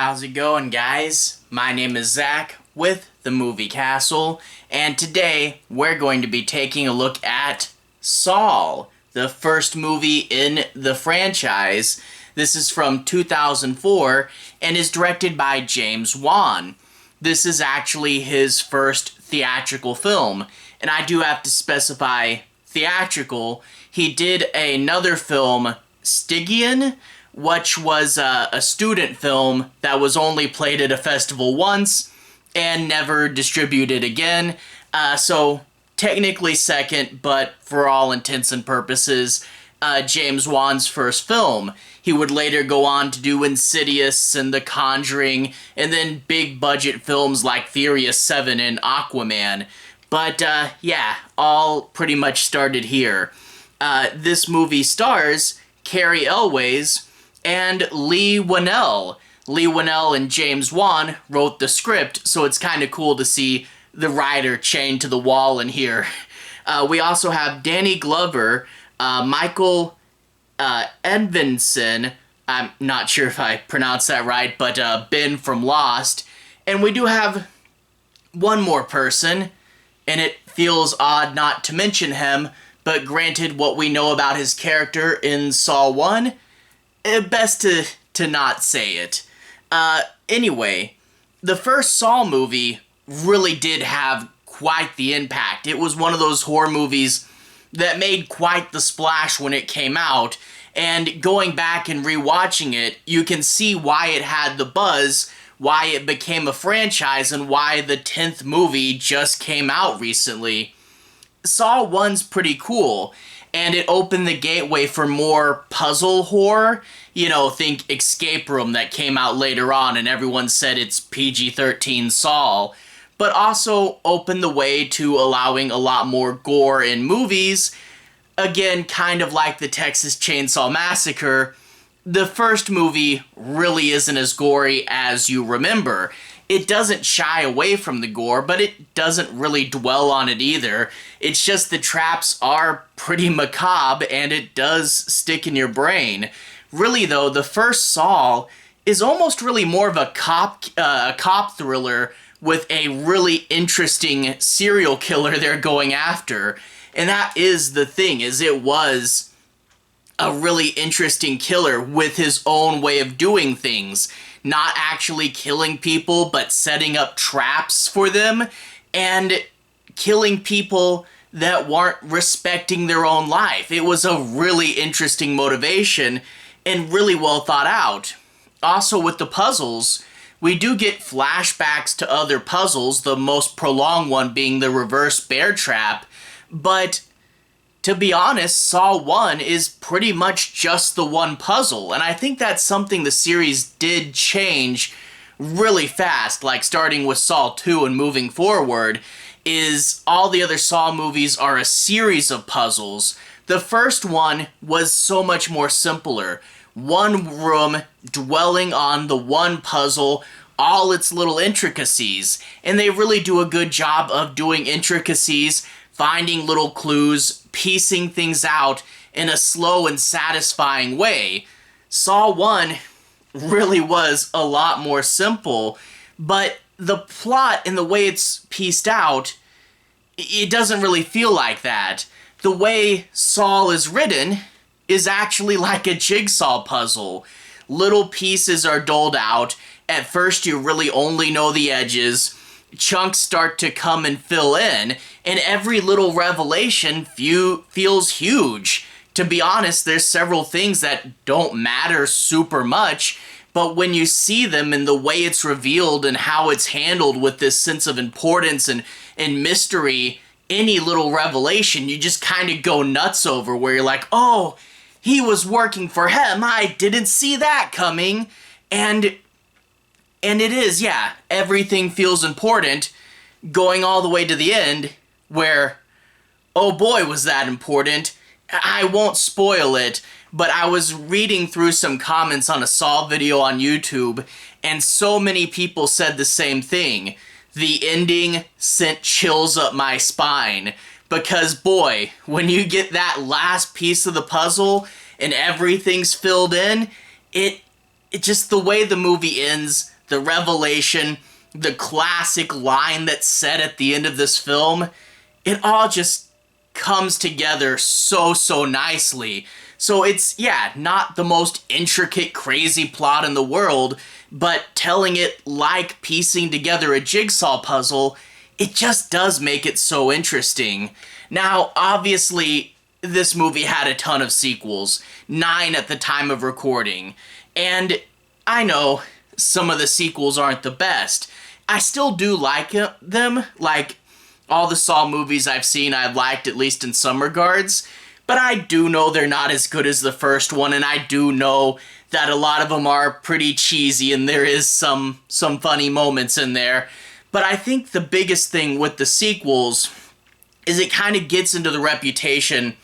how's it going, guys? My name is Zach with the Movie Castle, and today we're going to be taking a look at Saul, the first movie in the franchise. This is from 2004 and is directed by James Wan. This is actually his first theatrical film, and I do have to specify theatrical. He did another film, Stygian, which was a student film that was only played at a festival once and never distributed again. So technically second, but for all intents and purposes, James Wan's first film. He would later go on to do Insidious and The Conjuring, and then big budget films like Furious 7 and Aquaman. But yeah, all pretty much started here. This movie stars Cary Elwes and Leigh Whannell. Leigh Whannell and James Wan wrote the script, so it's kind of cool to see the writer chained to the wall in here. We also have Danny Glover, Michael Emerson, I'm not sure if I pronounced that right, but Ben from Lost. And we do have one more person, and it feels odd not to mention him, but granted what we know about his character in Saw 1, best to not say it. Anyway, the first Saw movie really did have quite the impact. It was one of those horror movies that made quite the splash when it came out, and going back and rewatching it, you can see why it had the buzz, why it became a franchise, and why the 10th movie just came out recently. Saw 1's pretty cool, and it opened the gateway for more puzzle horror. You know, think Escape Room that came out later on and everyone said it's PG-13 Saw, but also opened the way to allowing a lot more gore in movies. Again, kind of like the Texas Chainsaw Massacre, the first movie really isn't as gory as you remember. It doesn't shy away from the gore, but it doesn't really dwell on it either. It's just the traps are pretty macabre, and it does stick in your brain. Really, though, the first Saw is almost really more of a cop thriller with a really interesting serial killer they're going after. And that is the thing, is it was a really interesting killer with his own way of doing things. Not actually killing people, but setting up traps for them, and killing people that weren't respecting their own life. It was a really interesting motivation, and really well thought out. Also, with the puzzles, we do get flashbacks to other puzzles, the most prolonged one being the reverse bear trap, but to be honest, Saw 1 is pretty much just the one puzzle, and I think that's something the series did change really fast, like starting with Saw 2 and moving forward, is all the other Saw movies are a series of puzzles. The first one was so much more simpler. One room dwelling on the one puzzle, all its little intricacies, and they really do a good job of doing intricacies, finding little clues, piecing things out in a slow and satisfying way. Saw 1 really was a lot more simple, but the plot and the way it's pieced out, it doesn't really feel like that. The way Saul is written is actually like a jigsaw puzzle. Little pieces are doled out. At first you really only know the edges. Chunks start to come and fill in, and every little revelation feels huge. To be honest, there's several things that don't matter super much, but when you see them and the way it's revealed and how it's handled with this sense of importance and mystery, any little revelation you just kind of go nuts over, where you're like, oh, he was working for him, I didn't see that coming. And it is, yeah, everything feels important, going all the way to the end, where, oh boy, was that important. I won't spoil it, but I was reading through some comments on a Saw video on YouTube, and so many people said the same thing. The ending sent chills up my spine, because boy, when you get that last piece of the puzzle, and everything's filled in, it just, the way the movie ends, the revelation, the classic line that's said at the end of this film, it all just comes together so nicely. So it's, yeah, not the most intricate, crazy plot in the world, but telling it like piecing together a jigsaw puzzle, it just does make it so interesting. Now, obviously, this movie had a ton of sequels, 9 at the time of recording, and I know some of the sequels aren't the best. I still do like them, like all the Saw movies I've seen I've liked, at least in some regards, but I do know they're not as good as the first one, and I do know that a lot of them are pretty cheesy and there is some funny moments in there. But I think the biggest thing with the sequels is it kind of gets into the reputation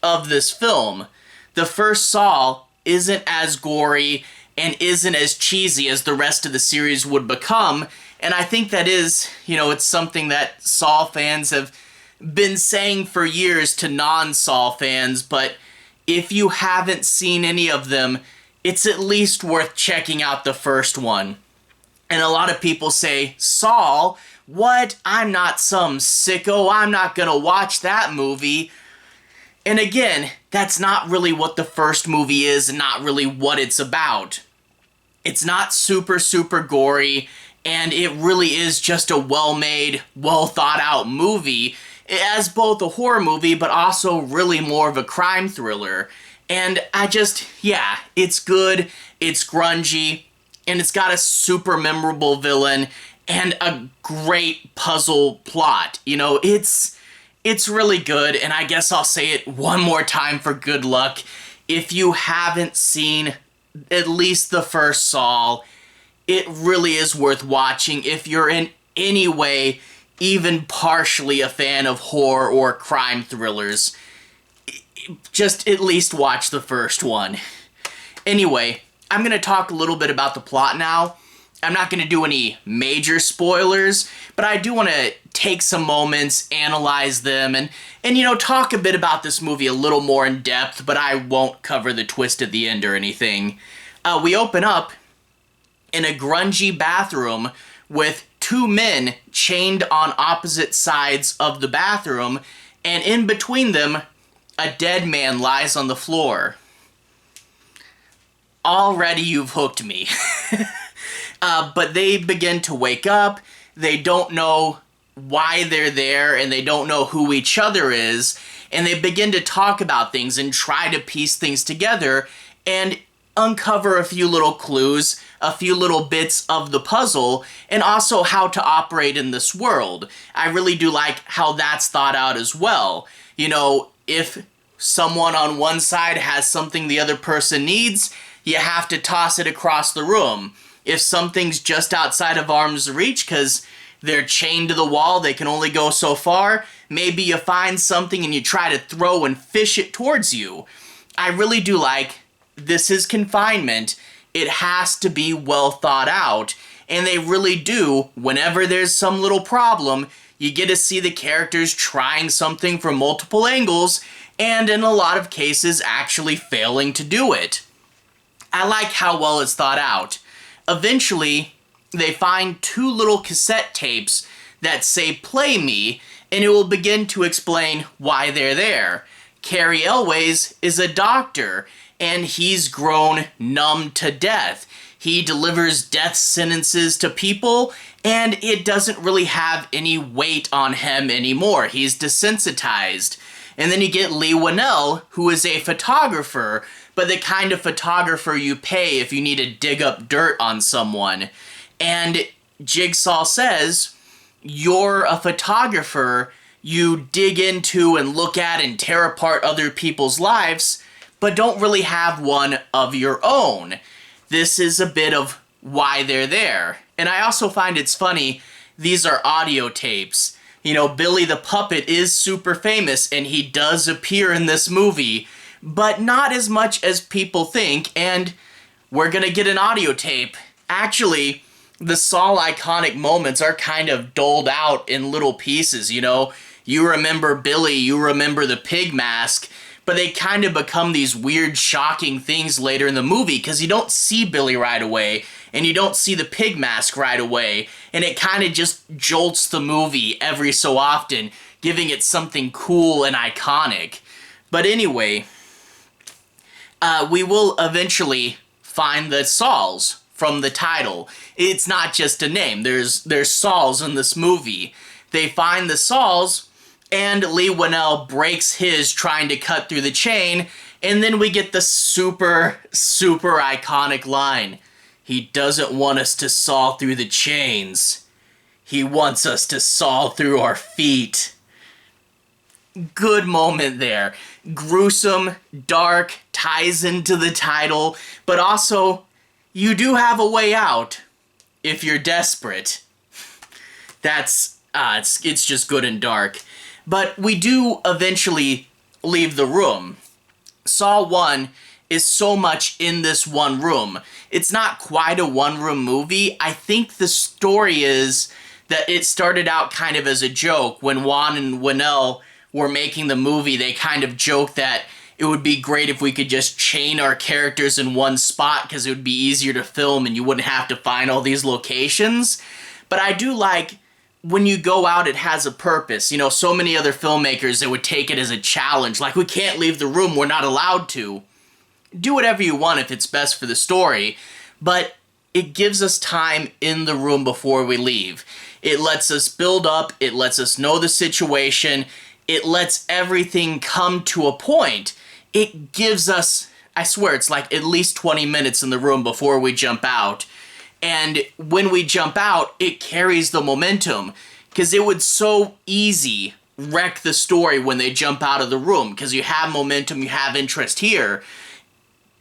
of this film. The first Saw isn't as gory and isn't as cheesy as the rest of the series would become, and I think that is, it's something that Saw fans have been saying for years to non-Saw fans, but if you haven't seen any of them, it's at least worth checking out the first one. And a lot of people say, Saw? What? I'm not some sicko. I'm not gonna watch that movie. And again, that's not really what the first movie is and not really what it's about. It's not super gory, and it really is just a well-made, well-thought-out movie as both a horror movie, but also really more of a crime thriller. And it's good, it's grungy, and it's got a super memorable villain and a great puzzle plot. It's really good, and I guess I'll say it one more time for good luck. If you haven't seen at least the first Saw, it really is worth watching if you're in any way even partially a fan of horror or crime thrillers. Just at least watch the first one. Anyway, I'm going to talk a little bit about the plot now. I'm not going to do any major spoilers, but I do want to take some moments, analyze them, and talk a bit about this movie a little more in depth, but I won't cover the twist at the end or anything. We open up in a grungy bathroom with 2 men chained on opposite sides of the bathroom, and in between them, a dead man lies on the floor. Already you've hooked me. But they begin to wake up, they don't know why they're there, and they don't know who each other is, and they begin to talk about things and try to piece things together and uncover a few little clues, a few little bits of the puzzle, and also how to operate in this world. I really do like how that's thought out as well. If someone on one side has something the other person needs, you have to toss it across the room. If something's just outside of arm's reach because they're chained to the wall, they can only go so far, maybe you find something and you try to throw and fish it towards you. I really do like, this is confinement. It has to be well thought out, and they really do. Whenever there's some little problem, you get to see the characters trying something from multiple angles, and in a lot of cases actually failing to do it. I like how well it's thought out. Eventually, they find 2 little cassette tapes that say "Play Me," and it will begin to explain why they're there. Cary Elwes is a doctor, and he's grown numb to death. He delivers death sentences to people, and it doesn't really have any weight on him anymore. He's desensitized. And then you get Leigh Whannell, who is a photographer, but the kind of photographer you pay if you need to dig up dirt on someone. And Jigsaw says, you're a photographer, you dig into and look at and tear apart other people's lives, but don't really have one of your own. This is a bit of why they're there. And I also find it's funny, these are audio tapes. Billy the Puppet is super famous, and he does appear in this movie, but not as much as people think, and we're gonna get an audio tape. Actually, the Saw iconic moments are kind of doled out in little pieces, You remember Billy, you remember the pig mask, but they kind of become these weird, shocking things later in the movie because you don't see Billy right away and you don't see the pig mask right away, and it kind of just jolts the movie every so often, giving it something cool and iconic. But anyway, we will eventually find the Sauls from the title. It's not just a name. There's Sauls in this movie. They find the Sauls, and Leigh Whannell breaks his trying to cut through the chain, and then we get the super, super iconic line. He doesn't want us to saw through the chains. He wants us to saw through our feet. Good moment there. Gruesome, dark, ties into the title, but also, you do have a way out if you're desperate. It's just good and dark. But we do eventually leave the room. Saw 1 is so much in this one room. It's not quite a one-room movie. I think the story is that it started out kind of as a joke. When Wan and Whannell were making the movie, they kind of joked that it would be great if we could just chain our characters in one spot because it would be easier to film and you wouldn't have to find all these locations. But I do like when you go out, it has a purpose. You know, so many other filmmakers that would take it as a challenge. Like, we can't leave the room, we're not allowed to. Do whatever you want if it's best for the story, but it gives us time in the room before we leave. It lets us build up, it lets us know the situation, it lets everything come to a point. It gives us, I swear, it's like at least 20 minutes in the room before we jump out. And when we jump out, it carries the momentum, because it would so easy wreck the story when they jump out of the room, because you have momentum, you have interest here.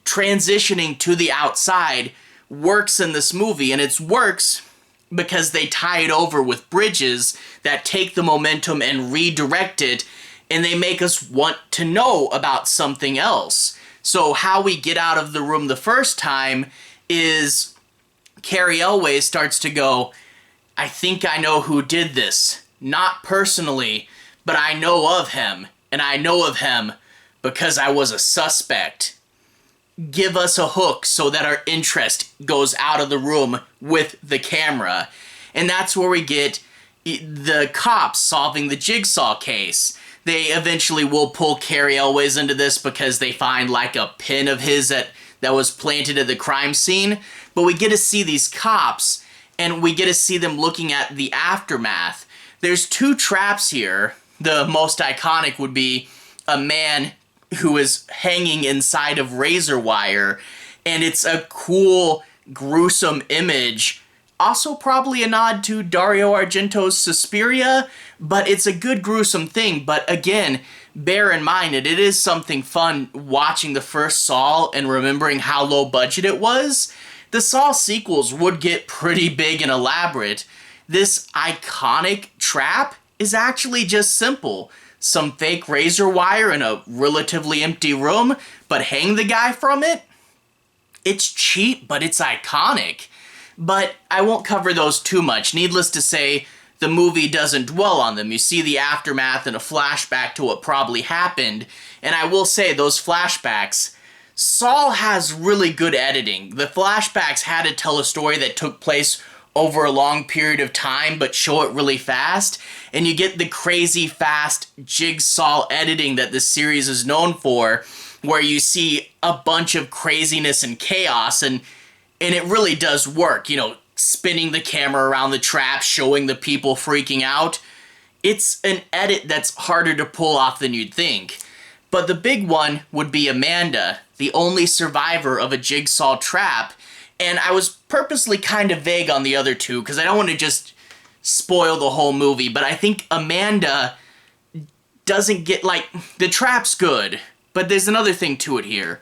Transitioning to the outside works in this movie, and it works because they tie it over with bridges that take the momentum and redirect it, and they make us want to know about something else. So how we get out of the room the first time is Cary Elwes starts to go, I think I know who did this. Not personally, but I know of him, and I know of him because I was a suspect. Give us a hook so that our interest goes out of the room with the camera. And that's where we get the cops solving the jigsaw case. They eventually will pull Cary Elwes into this because they find like a pin of his that was planted at the crime scene. But we get to see these cops, and we get to see them looking at the aftermath. There's 2 traps here. The most iconic would be a man who is hanging inside of razor wire, and it's a cool, gruesome image. Also probably a nod to Dario Argento's Suspiria, but it's a good gruesome thing. But again, bear in mind that it is something fun watching the first Saw and remembering how low budget it was. The Saw sequels would get pretty big and elaborate. This iconic trap is actually just simple. Some fake razor wire in a relatively empty room, but hang the guy from it? It's cheap, but it's iconic. But I won't cover those too much. Needless to say, the movie doesn't dwell on them. You see the aftermath and a flashback to what probably happened. And I will say, those flashbacks, Saw has really good editing. The flashbacks had to tell a story that took place over a long period of time, but show it really fast, and you get the crazy fast jigsaw editing that this series is known for, where you see a bunch of craziness and chaos, and it really does work. You know, spinning the camera around the trap, showing the people freaking out. It's an edit that's harder to pull off than you'd think. But the big one would be Amanda, the only survivor of a jigsaw trap. And I was purposely kind of vague on the other 2 because I don't want to just spoil the whole movie. But I think Amanda doesn't get, like, the trap's good. But there's another thing to it here.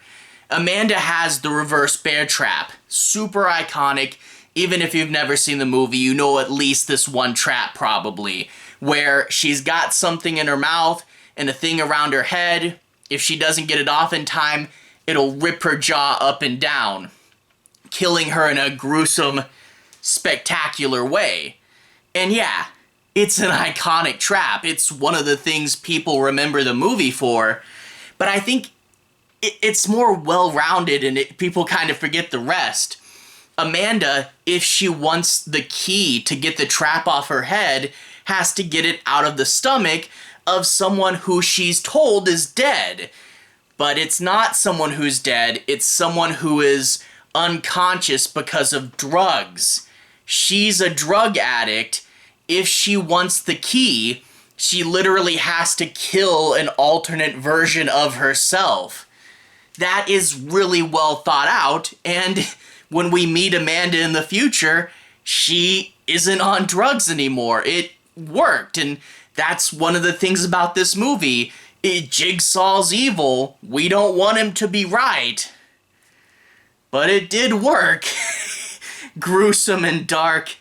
Amanda has the reverse bear trap. Super iconic. Even if you've never seen the movie, you know at least this one trap probably. Where she's got something in her mouth and a thing around her head. If she doesn't get it off in time, it'll rip her jaw up and down, killing her in a gruesome, spectacular way. And yeah, it's an iconic trap. It's one of the things people remember the movie for. But I think it's more well-rounded, and people kind of forget the rest. Amanda, if she wants the key to get the trap off her head, has to get it out of the stomach of someone who she's told is dead. But it's not someone who's dead, it's someone who is unconscious because of drugs. She's a drug addict. If she wants the key, she literally has to kill an alternate version of herself. That is really well thought out, and when we meet Amanda in the future, she isn't on drugs anymore. It worked, and that's one of the things about this movie. Jigsaw's evil. We don't want him to be right. But it did work. Gruesome and dark.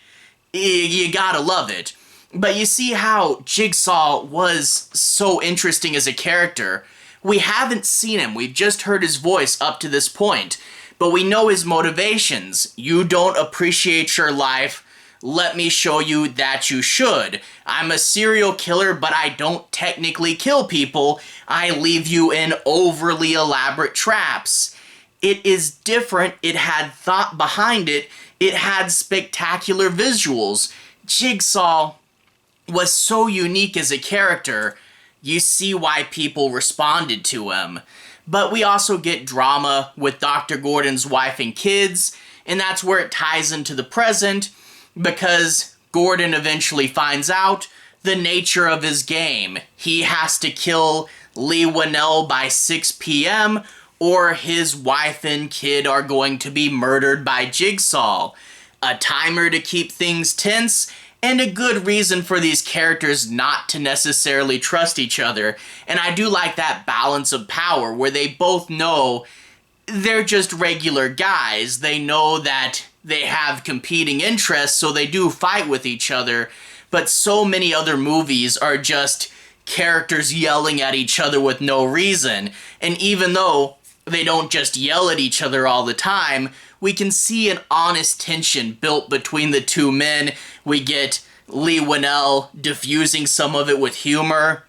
You gotta love it. But you see how Jigsaw was so interesting as a character. We haven't seen him. We've just heard his voice up to this point. But we know his motivations. You don't appreciate your life. Let me show you that you should. I'm a serial killer, but I don't technically kill people. I leave you in overly elaborate traps. It is different. It had thought behind it. It had spectacular visuals. Jigsaw was so unique as a character. You see why people responded to him. But we also get drama with Dr. Gordon's wife and kids, and that's where it ties into the present, because Gordon eventually finds out the nature of his game. He has to kill Leigh Whannell by 6 p.m., or his wife and kid are going to be murdered by Jigsaw. A timer to keep things tense, and a good reason for these characters not to necessarily trust each other. And I do like that balance of power where they both know they're just regular guys. They know that they have competing interests, so they do fight with each other. But so many other movies are just characters yelling at each other with no reason. And even though they don't just yell at each other all the time, we can see an honest tension built between the two men. We get Leigh Whannell diffusing some of it with humor.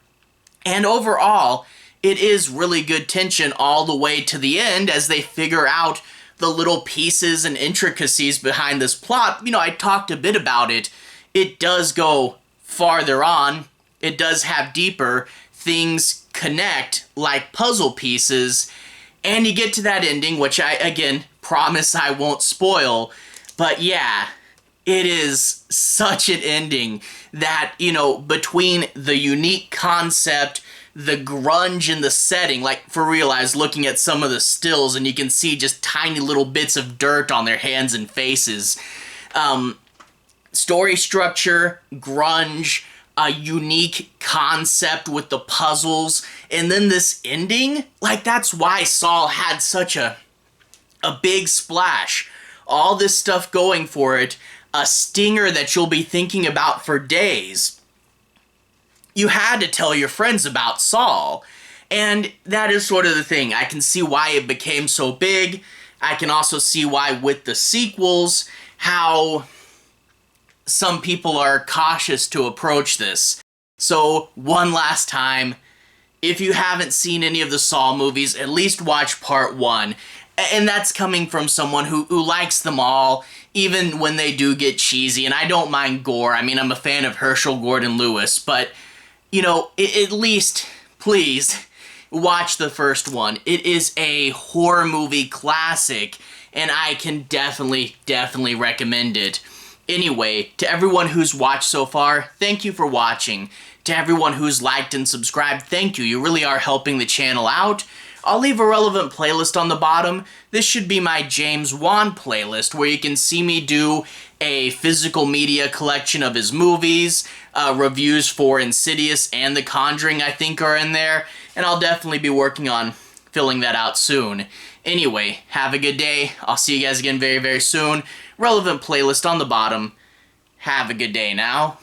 And overall, it is really good tension all the way to the end as they figure out the little pieces and intricacies behind this plot. You know, I talked a bit about it. It does go farther on. It does have deeper. Things connect like puzzle pieces. And you get to that ending, which I, again, promise I won't spoil. But yeah, it is such an ending that, you know, between the unique concept, the grunge in the setting, like for real, I was looking at some of the stills and you can see just tiny little bits of dirt on their hands and faces. Story structure, grunge, a unique concept with the puzzles, and then this ending, like that's why Saw had such a big splash. All this stuff going for it, a stinger that you'll be thinking about for days. You had to tell your friends about Saw, and that is sort of the thing. I can see why it became so big. I can also see why with the sequels, how some people are cautious to approach this. So, one last time, if you haven't seen any of the Saw movies, at least watch part 1. And that's coming from someone who likes them all, even when they do get cheesy. And I don't mind gore. I mean, I'm a fan of Herschel Gordon Lewis. But, you know, at least, please, watch the first one. It is a horror movie classic. And I can definitely recommend it. Anyway, to everyone who's watched so far, thank you for watching. To everyone who's liked and subscribed, thank you. You really are helping the channel out. I'll leave a relevant playlist on the bottom. This should be my James Wan playlist, where you can see me do a physical media collection of his movies, reviews for Insidious and The Conjuring I think are in there, and I'll definitely be working on filling that out soon. Anyway, have a good day. I'll see you guys again very soon. Relevant playlist on the bottom. Have a good day now.